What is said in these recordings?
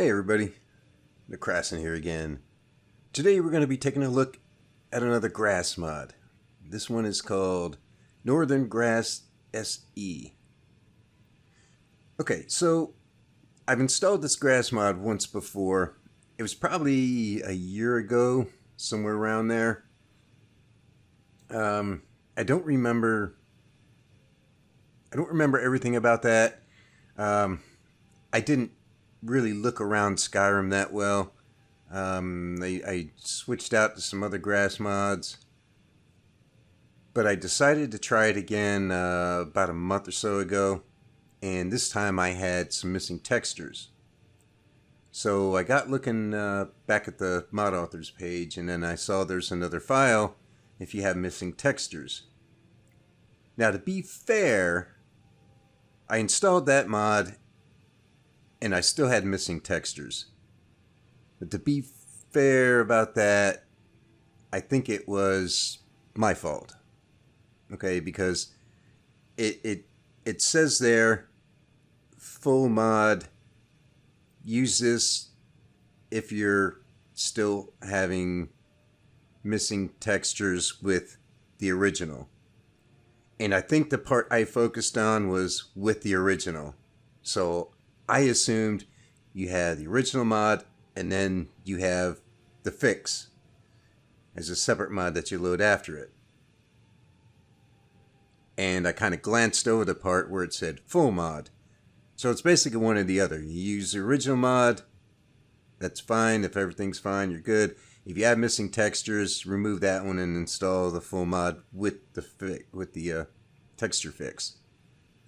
Hey everybody, the Crassin here again. Today we're going to be taking a look at another grass mod. This one is called Northern Grass SE. Okay, so I've installed this grass mod once before. It was probably a year ago, somewhere around there. I don't remember everything about that. I didn't really look around Skyrim that well. I switched out to some other grass mods, but I decided to try it again about a month or so ago, and this time I had some missing textures. So I got looking back at the mod authors page, and then I saw there's another file if you have missing textures. Now, to be fair, I installed that mod and I still had missing textures. But to be fair about that, I think it was my fault. Okay, because it says there, full mod, use this if you're still having missing textures with the original. And I think the part I focused on was with the original. So I assumed you had the original mod and then you have the fix as a separate mod that you load after it. And I kind of glanced over the part where it said full mod. So it's basically one or the other. You use the original mod, that's fine. If everything's fine, you're good. If you have missing textures, remove that one and install the full mod with the texture fix.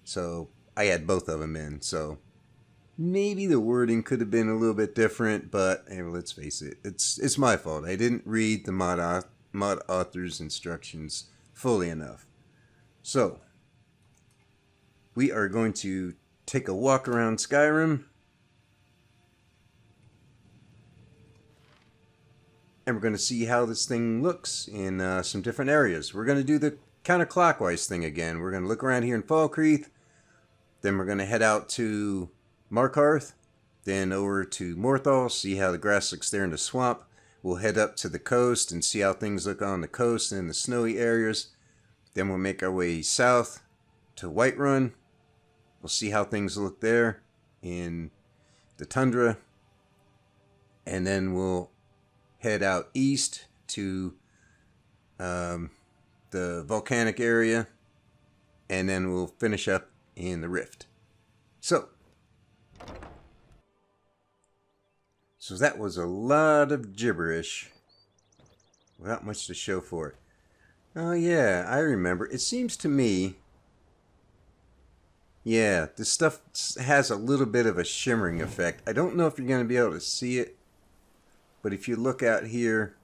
So I had both of them in. So maybe the wording could have been a little bit different, but hey, let's face it, it's my fault. I didn't read the mod author's instructions fully enough. So we are going to take a walk around Skyrim, and we're going to see how this thing looks in some different areas. We're going to do the counterclockwise thing again. We're going to look around here in Falkreath, then we're going to head out to Markarth, then over to Morthal, see how the grass looks there in the swamp. We'll head up to the coast and see how things look on the coast and in the snowy areas. Then we'll make our way south to Whiterun. We'll see how things look there in the tundra. And then we'll head out east to the volcanic area. And then we'll finish up in the Rift. So that was a lot of gibberish without much to show for it. Oh yeah, I remember. It seems to me, yeah, this stuff has a little bit of a shimmering effect. I don't know if you're going to be able to see it, but if you look out here,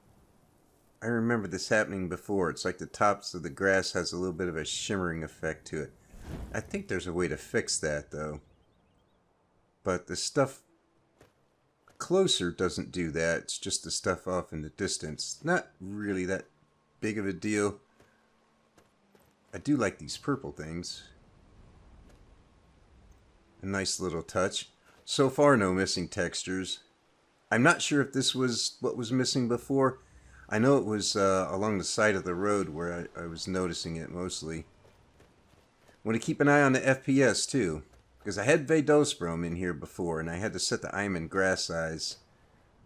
I remember this happening before. It's like the tops of the grass has a little bit of a shimmering effect to it. I think there's a way to fix that though. But the stuff closer doesn't do that. It's just the stuff off in the distance. Not really that big of a deal. I do like these purple things. A nice little touch. So far, no missing textures. I'm not sure if this was what was missing before. I know it was along the side of the road where I was noticing it mostly. Want to keep an eye on the FPS too, because I had Vadosbrom in here before, and I had to set the Iron grass size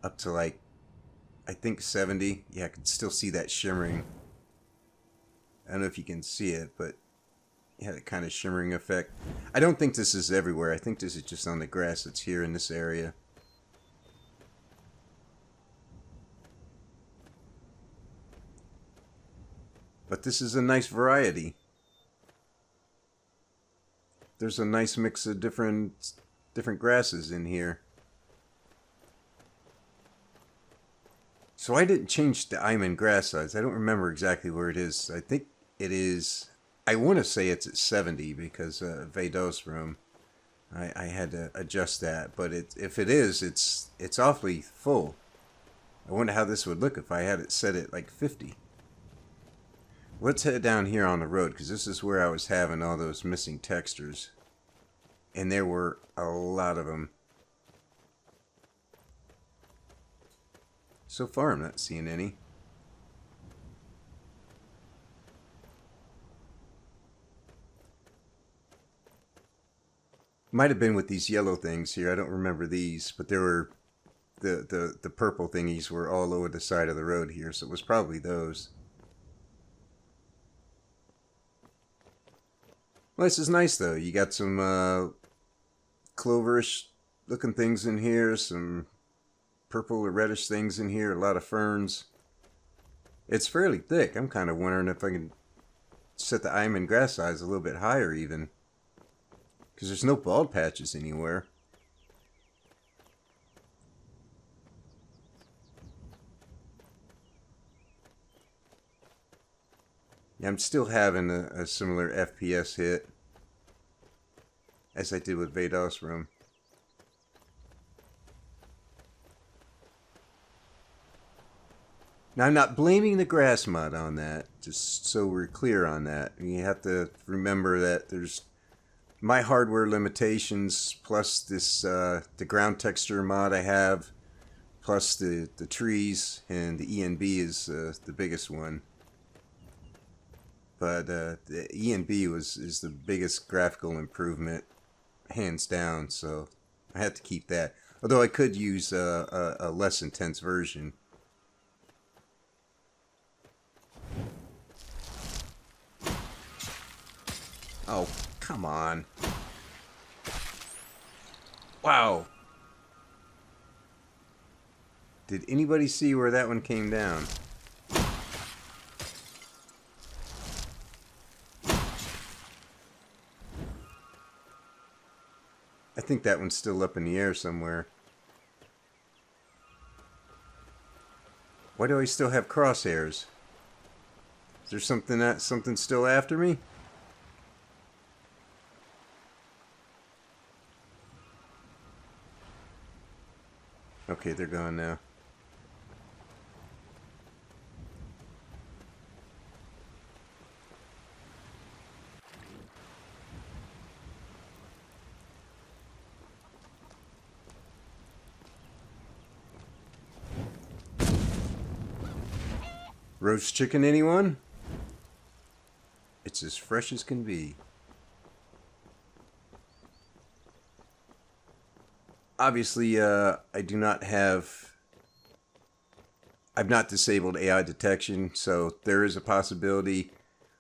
up to like, I think 70. Yeah, I can still see that shimmering. I don't know if you can see it, but it had a kind of shimmering effect. I don't think this is everywhere. I think this is just on the grass that's here in this area. But this is a nice variety. There's a nice mix of different grasses in here. So I didn't change the Iron grass size. I don't remember exactly where it is. I think it is, I want to say it's at 70 because Vadosbrom. I had to adjust that, but if it is, it's awfully full. I wonder how this would look if I had it set at like 50. Let's head down here on the road, because this is where I was having all those missing textures. And there were a lot of them. So far, I'm not seeing any. Might have been with these yellow things here. I don't remember these, but there were the purple thingies were all over the side of the road here, so it was probably those. Well, this is nice though. You got some cloverish looking things in here, some purple or reddish things in here, a lot of ferns. It's fairly thick. I'm kind of wondering if I can set the almond grass size a little bit higher even, because there's no bald patches anywhere. Yeah, I'm still having a similar FPS hit as I did with Vados Room. Now, I'm not blaming the grass mod on that, just so we're clear on that. You have to remember that there's my hardware limitations, plus this the ground texture mod I have, plus the trees, and the ENB is the biggest one. But the ENB is the biggest graphical improvement, hands down, so I had to keep that. Although I could use a less intense version. Oh, come on. Wow. Did anybody see where that one came down? I think that one's still up in the air somewhere. Why do I still have crosshairs? Is there something still after me? Okay, they're gone now. Roast chicken, anyone? It's as fresh as can be. Obviously, I do not have... I've not disabled AI detection, so there is a possibility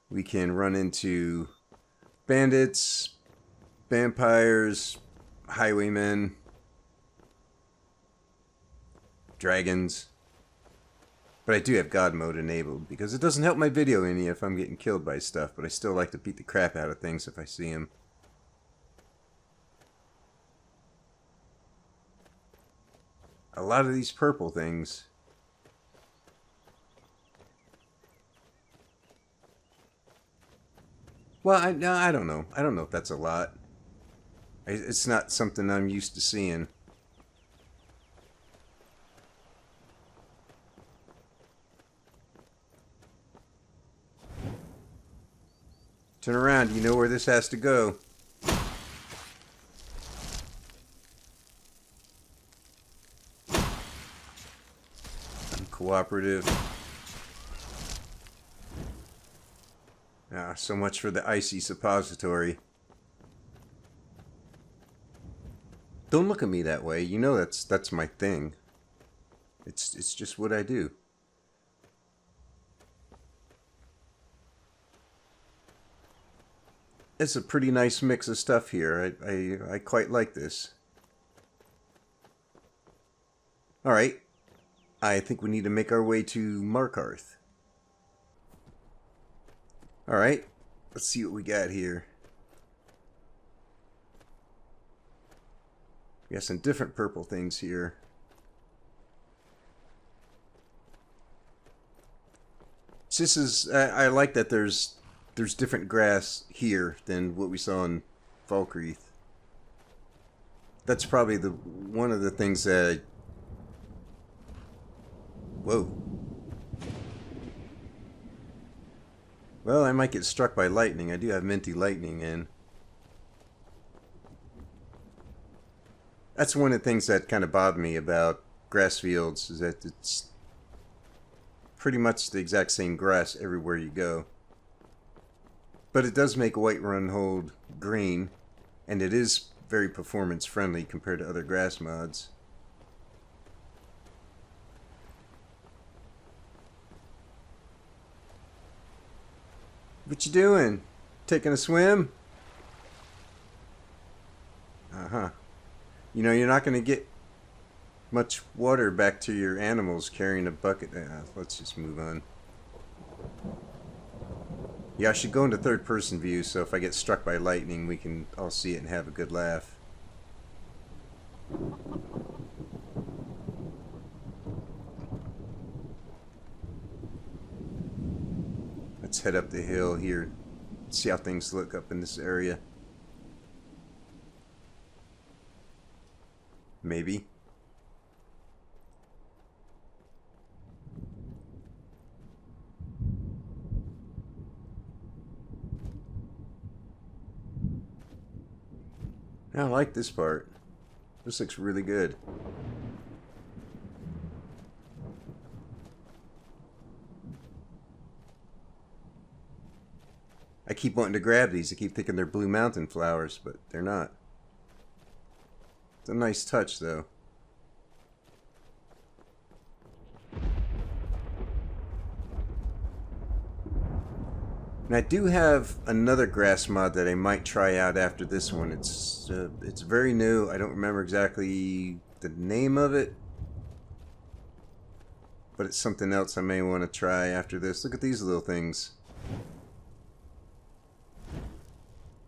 we can run into bandits, vampires, highwaymen, dragons. But I do have God mode enabled, because it doesn't help my video any if I'm getting killed by stuff, but I still like to beat the crap out of things if I see them. A lot of these purple things. Well, I don't know. I don't know if that's a lot. It's not something I'm used to seeing. Turn around. You know where this has to go. Uncooperative. Ah, so much for the icy suppository. Don't look at me that way. You know that's my thing. It's just what I do. It's a pretty nice mix of stuff here. I quite like this. Alright. I think we need to make our way to Markarth. Alright. Let's see what we got here. We got some different purple things here. This is... I like that there's different grass here than what we saw in Falkreath. That's probably one of the things that whoa. Well, I might get struck by lightning. I do have minty lightning in. That's one of the things that kind of bother me about grass fields, is that pretty much the exact same grass everywhere you go. But it does make Whiterun hold green, and it is very performance friendly compared to other grass mods. What you doing? Taking a swim? Uh-huh. You know, you're not going to get much water back to your animals carrying a bucket. Let's just move on. Yeah, I should go into third person view so if I get struck by lightning we can all see it and have a good laugh. Let's head up the hill here, see how things look up in this area. Maybe. I like this part. This looks really good. I keep wanting to grab these. I keep thinking they're Blue Mountain flowers, but they're not. It's a nice touch, though. And I do have another grass mod that I might try out after this one. It's very new. I don't remember exactly the name of it, but it's something else I may want to try after this. Look at these little things.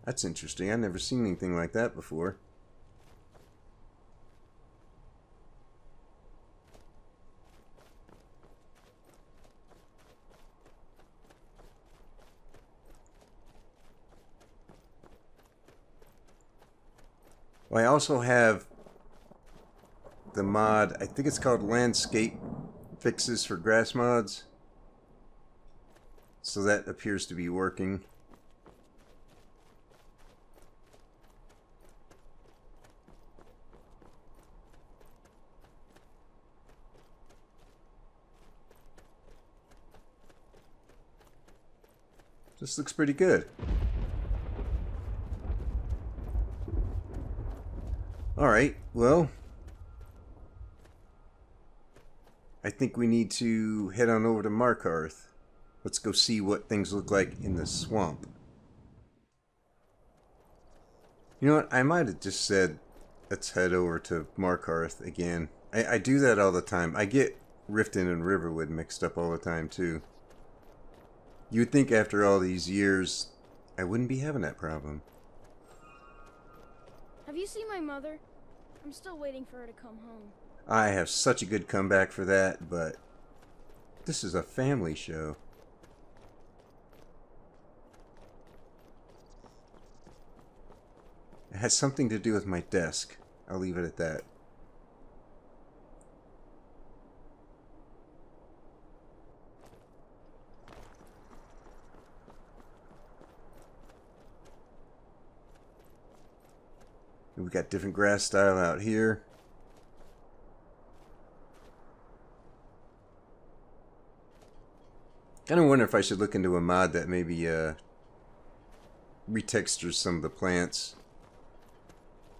That's interesting. I've never seen anything like that before. Well, I also have the mod, I think it's called Landscape Fixes for Grass Mods. So that appears to be working. This looks pretty good. Alright, well, I think we need to head on over to Markarth. Let's go see what things look like in the swamp. You know what, I might have just said, let's head over to Markarth again. I do that all the time. I get Riften and Riverwood mixed up all the time, too. You'd think after all these years, I wouldn't be having that problem. Have you seen my mother? I'm still waiting for her to come home. I have such a good comeback for that, but this is a family show. It has something to do with my desk. I'll leave it at that. We got different grass style out here. Kind of wonder if I should look into a mod that maybe retextures some of the plants,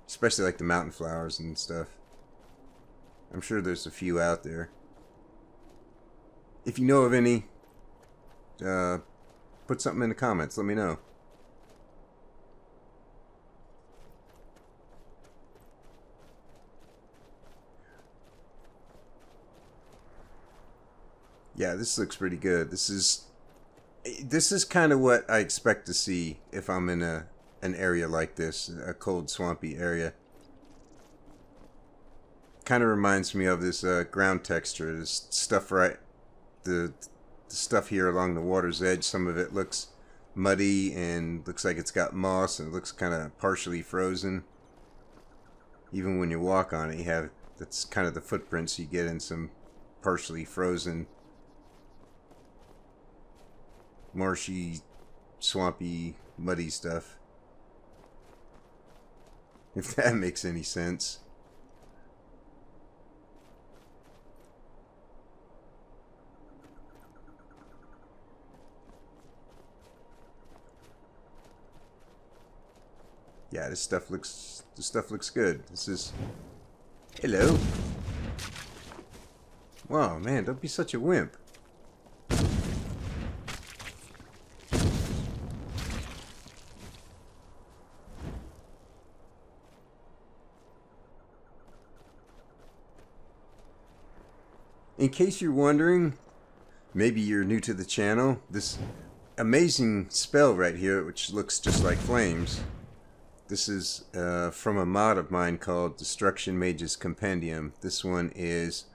especially like the mountain flowers and stuff. I'm sure there's a few out there. If you know of any, put something in the comments. Let me know. Yeah, this looks pretty good. This is kind of what I expect to see if I'm in an area like this, a cold, swampy area. Kind of reminds me of this ground texture. This stuff the stuff here along the water's edge. Some of it looks muddy and looks like it's got moss and it looks kind of partially frozen. Even when you walk on it, that's kind of the footprints you get in some partially frozen, marshy, swampy, muddy stuff. If that makes any sense. Yeah, this stuff looks good. This is... Hello. Wow, man, don't be such a wimp. In case you're wondering, maybe you're new to the channel, this amazing spell right here, which looks just like flames, this is from a mod of mine called Destruction Mage's Compendium. This one is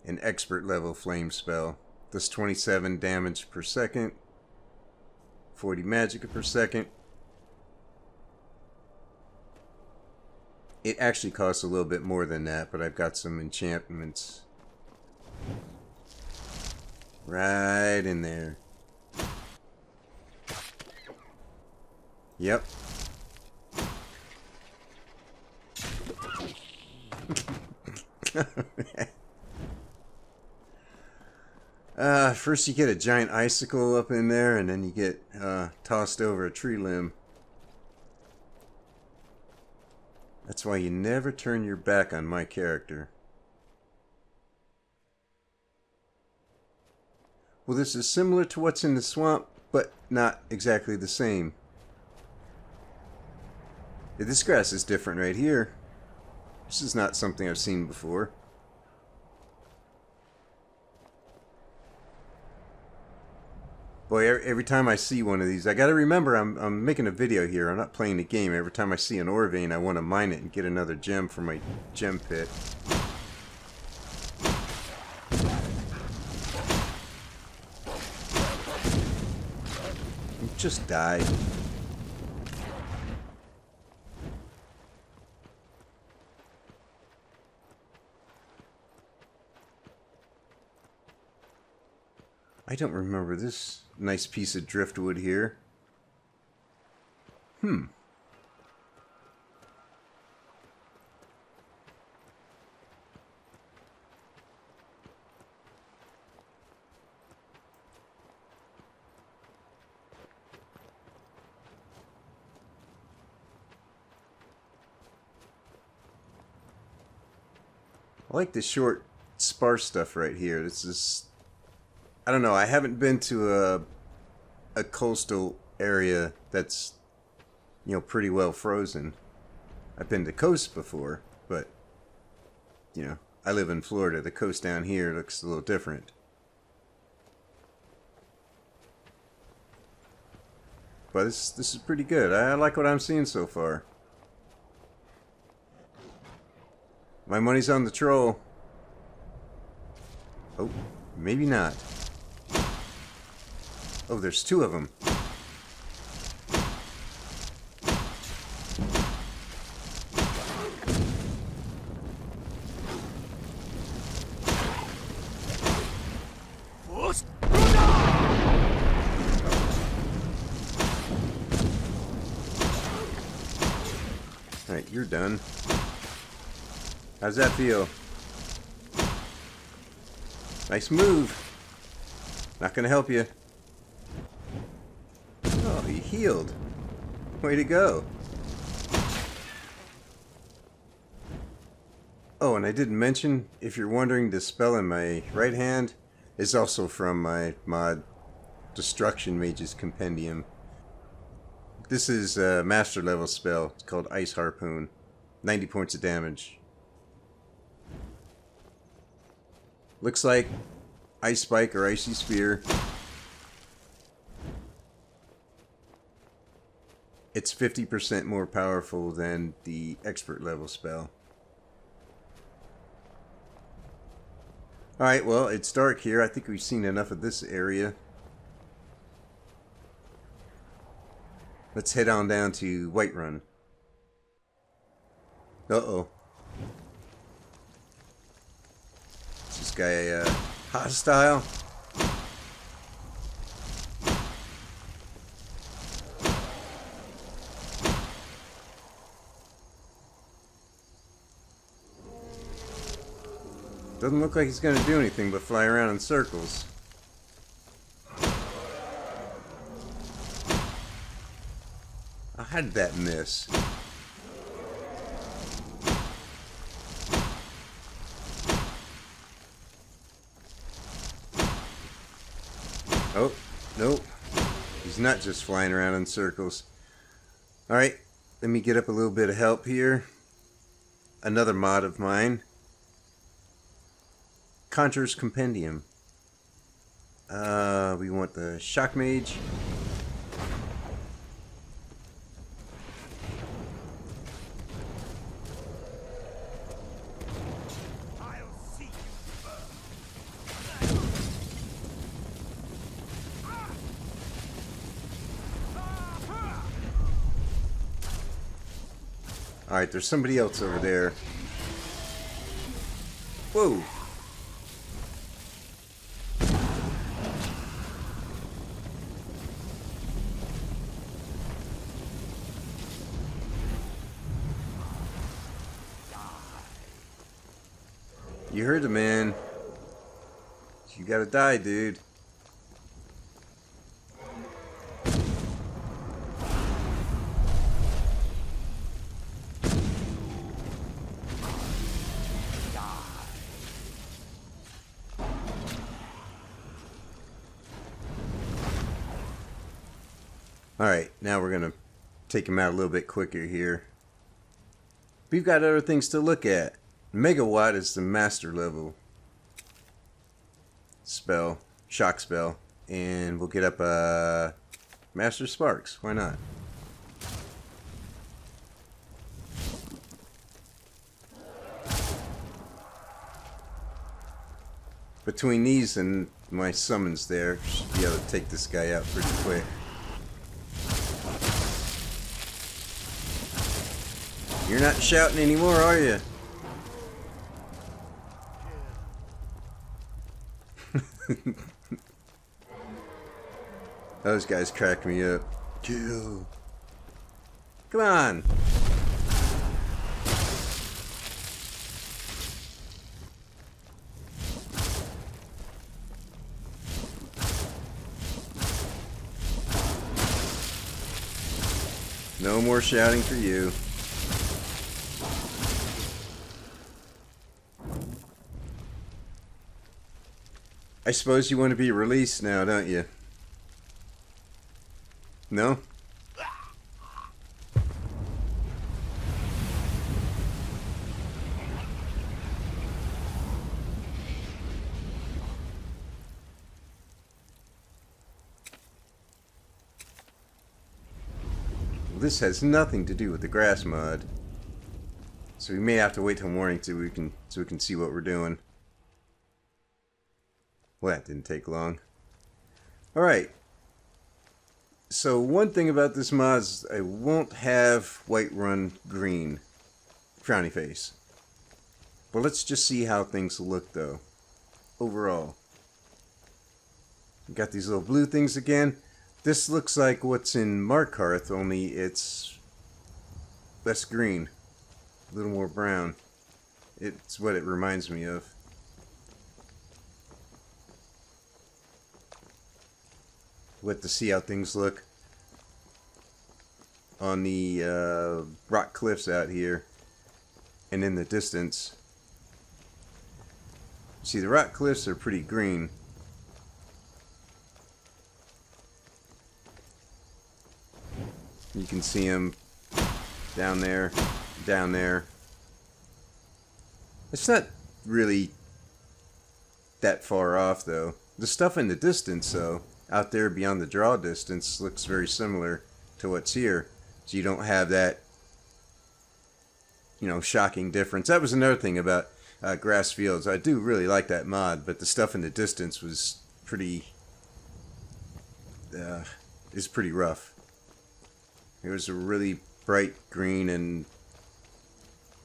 an expert level flame spell. Does 27 damage per second, 40 magicka per second. It actually costs a little bit more than that, but I've got some enchantments right in there. Yep. First you get a giant icicle up in there, and then you get tossed over a tree limb. That's why you never turn your back on my character. Well, this is similar to what's in the swamp, but not exactly the same. This grass is different right here. This is not something I've seen before. Boy, every time I see one of these, I gotta remember I'm making a video here. I'm not playing the game. Every time I see an ore vein, I want to mine it and get another gem for my gem pit. Just die. I don't remember this nice piece of driftwood here. I like the short, sparse stuff right here. This is... I don't know, I haven't been to a coastal area that's, you know, pretty well frozen. I've been to coasts before, but, you know, I live in Florida. The coast down here looks a little different. But this is pretty good. I like what I'm seeing so far. My money's on the troll. Oh, maybe not. Oh, there's two of them. Alright, you're done. How's that feel? Nice move. Not gonna help you. Oh, he healed. Way to go. Oh, and I didn't mention, if you're wondering, the spell in my right hand is also from my mod, Destruction Mage's Compendium. This is a master level spell. It's called Ice Harpoon. 90 points of damage. Looks like Ice Spike or Icy Spear. It's 50% more powerful than the expert level spell. Alright, well, it's dark here. I think we've seen enough of this area. Let's head on down to Whiterun. Uh-oh. Is this guy hostile? Doesn't look like he's going to do anything but fly around in circles. How did that miss? Oh, nope. He's not just flying around in circles. Alright, let me get up a little bit of help here. Another mod of mine. Conjurer's Compendium. We want the Shock Mage. Alright, there's somebody else over there. Whoa! You heard the man. You gotta die, dude. Alright, now we're gonna take him out a little bit quicker here. We've got other things to look at. Megawatt is the master level spell, shock spell, and we'll get up Master Sparks. Why not? Between these and my summons there, should be able to take this guy out pretty quick. You're not shouting anymore, are you? Those guys crack me up. Kill. Come on. No more shouting for you. I suppose you want to be released now, don't you? No? Well, this has nothing to do with the grass mod. So we may have to wait till morning so we can see what we're doing. Well, that didn't take long. Alright. So one thing about this mod is I won't have Whiterun green. Frowny face. But let's just see how things look though. Overall. We got these little blue things again. This looks like what's in Markarth, only it's less green. A little more brown. It's what it reminds me of. Let to see how things look on the rock cliffs out here and in the distance. See, the rock cliffs are pretty green. You can see them down there, down there. It's not really that far off though. The stuff in the distance though, out there beyond the draw distance, looks very similar to what's here. So you don't have that, you know, shocking difference. That was another thing about grass fields. I do really like that mod, but the stuff in the distance was pretty, is pretty rough. It was a really bright green and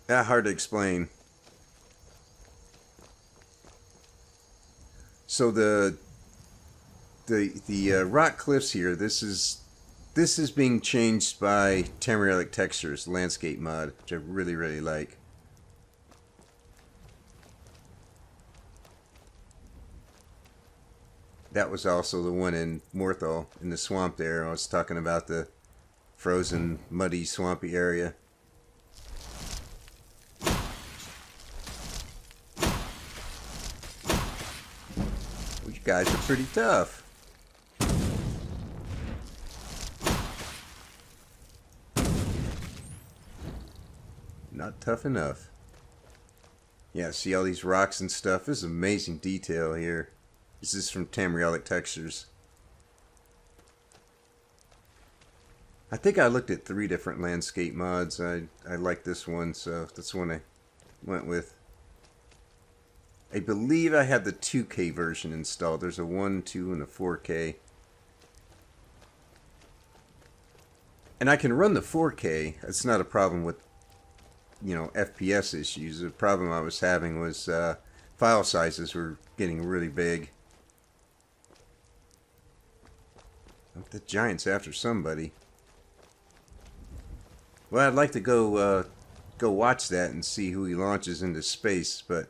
hard to explain. So the rock cliffs here, this is being changed by Tamrielic Textures landscape mod, which I really like. That was also the one in Morthal in the swamp there. I was talking about the frozen, muddy, swampy area. Well, you guys are pretty tough. Not tough enough. Yeah, see all these rocks and stuff. This is amazing detail here. This is from Tamrielic Textures. I think I looked at 3 different landscape mods. I like this one, so that's the one I went with. I believe I have the 2K version installed. There's a 1, 2, and a 4K. And I can run the 4K. It's not a problem with, you know, FPS issues. The problem I was having was file sizes were getting really big. The giant's after somebody. Well, I'd like to go watch that and see who he launches into space, but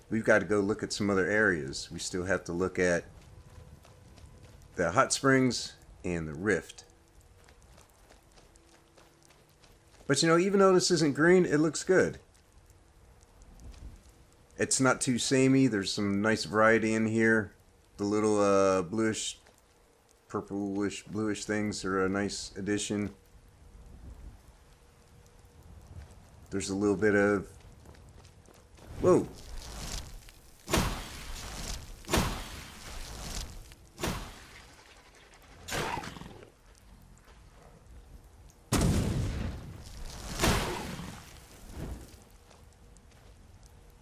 we've got to go look at some other areas. We still have to look at the hot springs and the rift. But you know, even though this isn't green, it looks good. It's not too samey. There's some nice variety in here. The little bluish, purplish, bluish things are a nice addition. There's a little bit of... Whoa!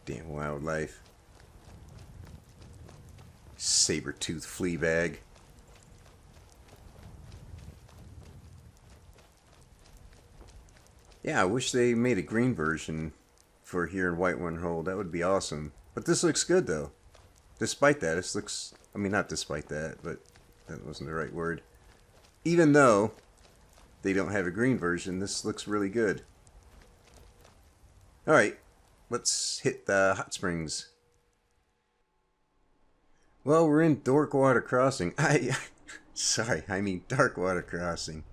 Damn wildlife. Saber-toothed flea bag. Yeah, I wish they made a green version for here in Whiterun Hold. That would be awesome. But this looks good, though. Despite that, this looks... I mean, not despite that, but that wasn't the right word. Even though they don't have a green version, this looks really good. Alright, let's hit the hot springs. Well, we're in Darkwater Crossing. Sorry, I mean Darkwater Crossing.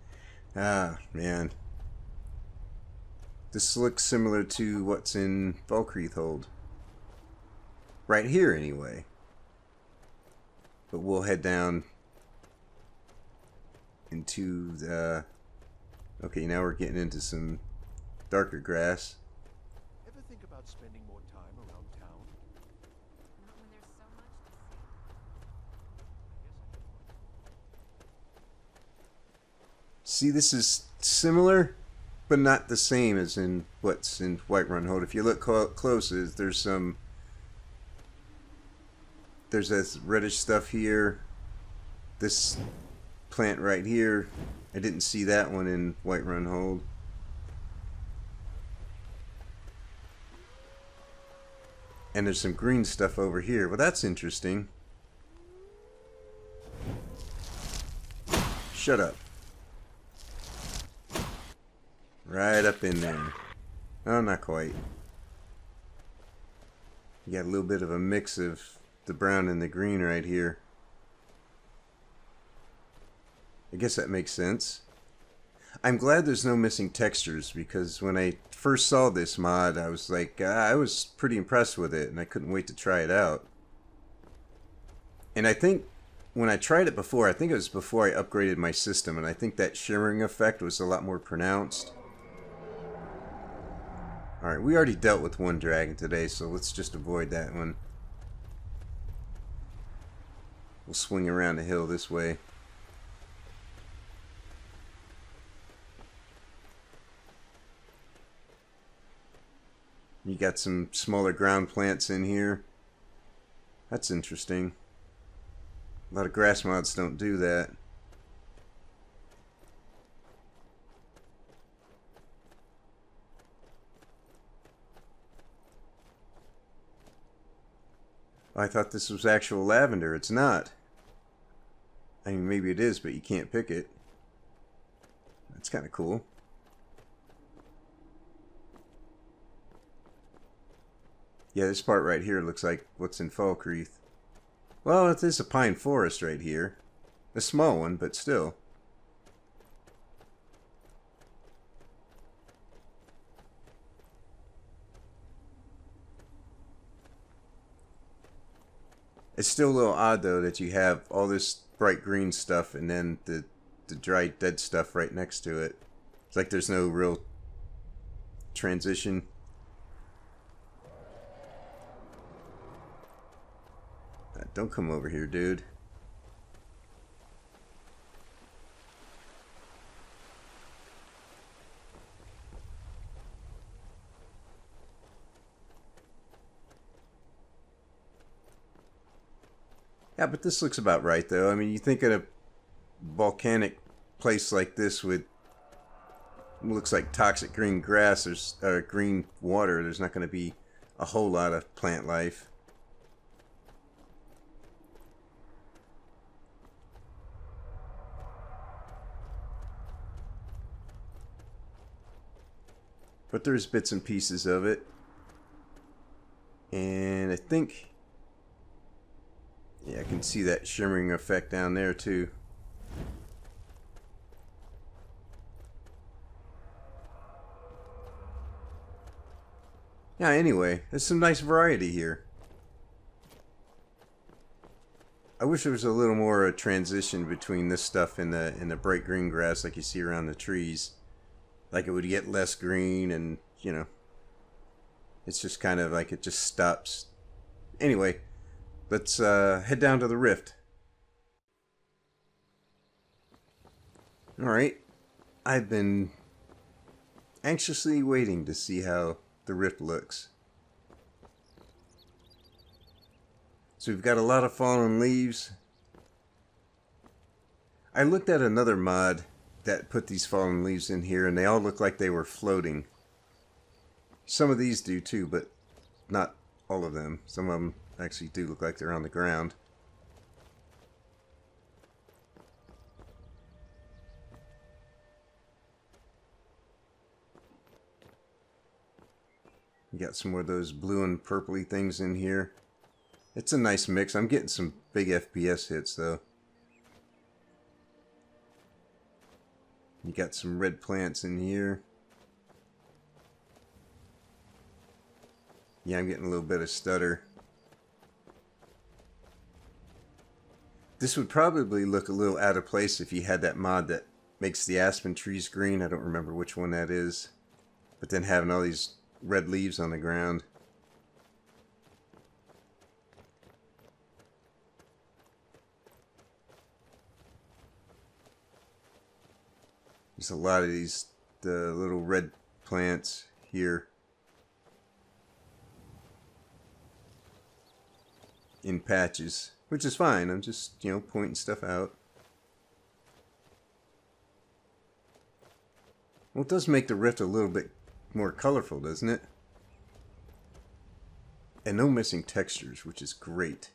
Ah, man. This looks similar to what's in Falkreath Hold. Right here, anyway. But we'll head down into the... Okay, now we're getting into some darker grass. Ever think about spending more time around town? Not when there's so much to see. See, this is similar, but not the same as in what's in Whiterun Hold. If you look close, there's this reddish stuff here. This plant right here. I didn't see that one in Whiterun Hold. And there's some green stuff over here. Well, that's interesting. Shut up. Right up in there. Oh, not quite. You got a little bit of a mix of the brown and the green right here. I guess that makes sense. I'm glad there's no missing textures, because when I first saw this mod, I was like, I was pretty impressed with it, and I couldn't wait to try it out. And I think when I tried it before, I think it was before I upgraded my system, and I think that shimmering effect was a lot more pronounced. Alright, we already dealt with one dragon today, so let's just avoid that one. We'll swing around the hill this way. You got some smaller ground plants in here. That's interesting. A lot of grass mods don't do that. I thought this was actual lavender. It's not. I mean, maybe it is, but you can't pick it. That's kind of cool. Yeah, this part right here looks like what's in Falkreath. Well, it is a pine forest right here. A small one, but still. It's still a little odd, though, that you have all this bright green stuff and then the dried dead stuff right next to it. It's like there's no real transition. Don't come over here, dude. Yeah, but this looks about right, though. I mean, you think at a volcanic place like this with looks like toxic green grass or green water, there's not going to be a whole lot of plant life. But there's bits and pieces of it. And I think, yeah, I can see that shimmering effect down there too. Yeah, anyway, there's some nice variety here. I wish there was a little more a transition between this stuff and the bright green grass like you see around the trees. Like it would get less green and, you know, it's just kind of like it just stops. Anyway, let's head down to the rift. Alright, I've been anxiously waiting to see how the rift looks. So we've got a lot of fallen leaves. I looked at another mod that put these fallen leaves in here and they all look like they were floating. Some of these do too, but not all of them. Some of them actually do look like they're on the ground. You got some more of those blue and purpley things in here. It's a nice mix. I'm getting some big FPS hits though. You got some red plants in here. Yeah, I'm getting a little bit of stutter. This would probably look a little out of place if you had that mod that makes the aspen trees green. I don't remember which one that is. But then having all these red leaves on the ground. There's a lot of these the little red plants here in patches, which is fine. I'm just, you know, pointing stuff out. Well, it does make the rift a little bit more colorful, doesn't it? And no missing textures, which is great.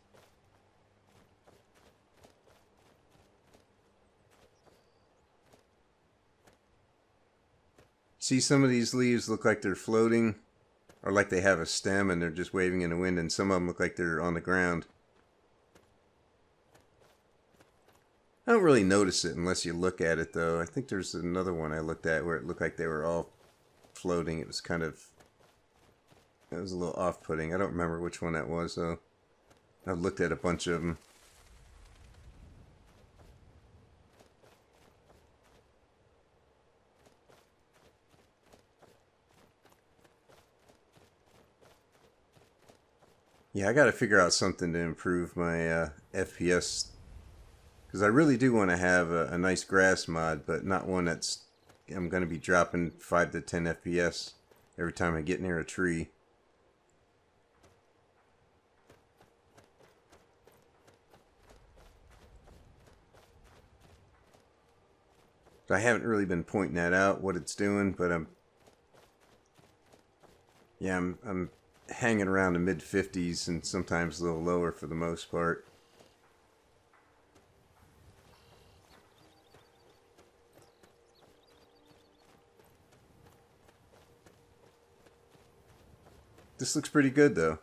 See, some of these leaves look like they're floating, or like they have a stem and they're just waving in the wind, and some of them look like they're on the ground. I don't really notice it unless you look at it, though. I think there's another one I looked at where it looked like they were all floating. It was kind of... it was a little off-putting. I don't remember which one that was, though. I've looked at a bunch of them. Yeah, I gotta figure out something to improve my FPS. Because I really do want to have a nice grass mod, but not one that's... I'm going to be dropping 5 to 10 FPS every time I get near a tree. I haven't really been pointing that out, what it's doing, but I'm hanging around the mid-50s and sometimes a little lower for the most part. This looks pretty good, though.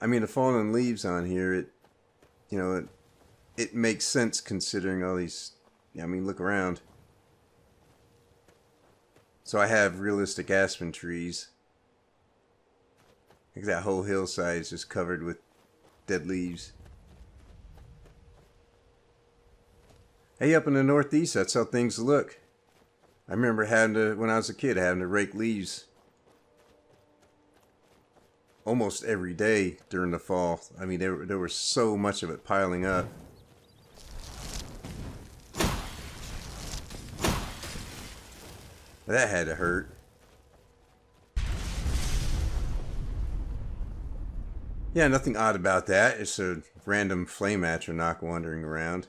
I mean, the fallen leaves on here, it makes sense considering all these... I mean, look around. So I have realistic aspen trees. Like that whole hillside is just covered with dead leaves. Hey, up in the northeast, that's how things look. I remember having to, when I was a kid, having to rake leaves almost every day during the fall. I mean, there was so much of it piling up. That had to hurt. Yeah, nothing odd about that. It's a random flame atronach wandering around.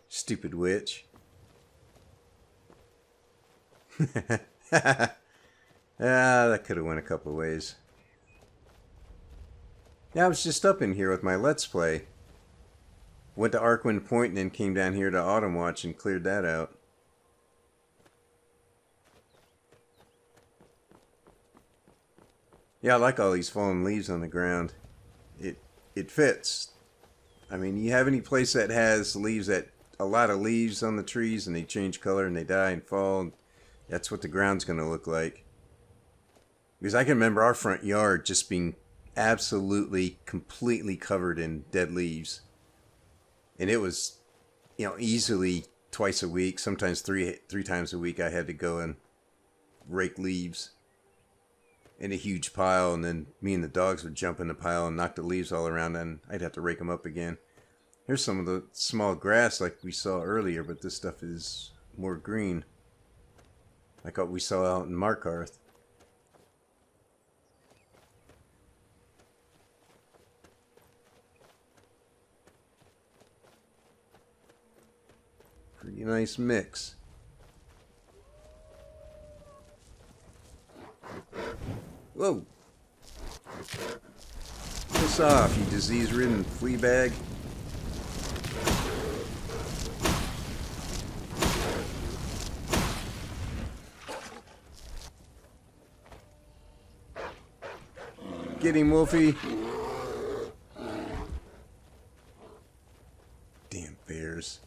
Stupid witch. That could have went a couple of ways. Yeah, I was just up in here with my Let's Play. Went to Arkwind Point and then came down here to Autumn Watch and cleared that out. Yeah, I like all these fallen leaves on the ground. It fits. I mean, you have any place that has leaves, that a lot of leaves on the trees and they change color and they die and fall, that's what the ground's going to look like. Because I can remember our front yard just being absolutely, completely covered in dead leaves. And it was, you know, easily twice a week, sometimes three times a week I had to go and rake leaves in a huge pile, and then me and the dogs would jump in the pile and knock the leaves all around, and I'd have to rake them up again. Here's some of the small grass like we saw earlier, but this stuff is more green, like what we saw out in Markarth. Pretty nice mix. Whoa! Piss off, you disease-ridden flea bag. Get him, Wolfie. Damn bears.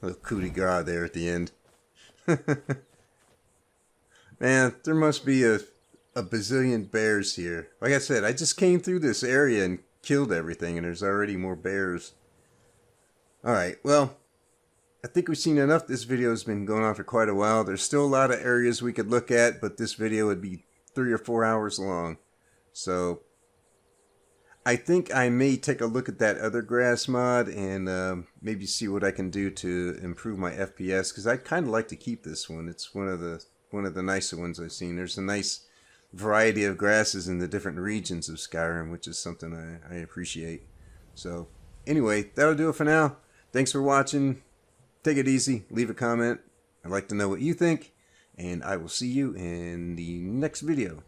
Little coup de grace there at the end. Man, there must be a bazillion bears here. Like I said, I just came through this area and killed everything, and there's already more bears. Alright, well, I think we've seen enough. This video has been going on for quite a while. There's still a lot of areas we could look at, but this video would be 3 or 4 hours long. So I think I may take a look at that other grass mod and maybe see what I can do to improve my FPS, because I'd kind of like to keep this one. It's one of the nicer ones I've seen. There's a nice variety of grasses in the different regions of Skyrim, which is something I appreciate. So anyway, that'll do it for now. Thanks for watching. Take it easy. Leave a comment. I'd like to know what you think, and I will see you in the next video.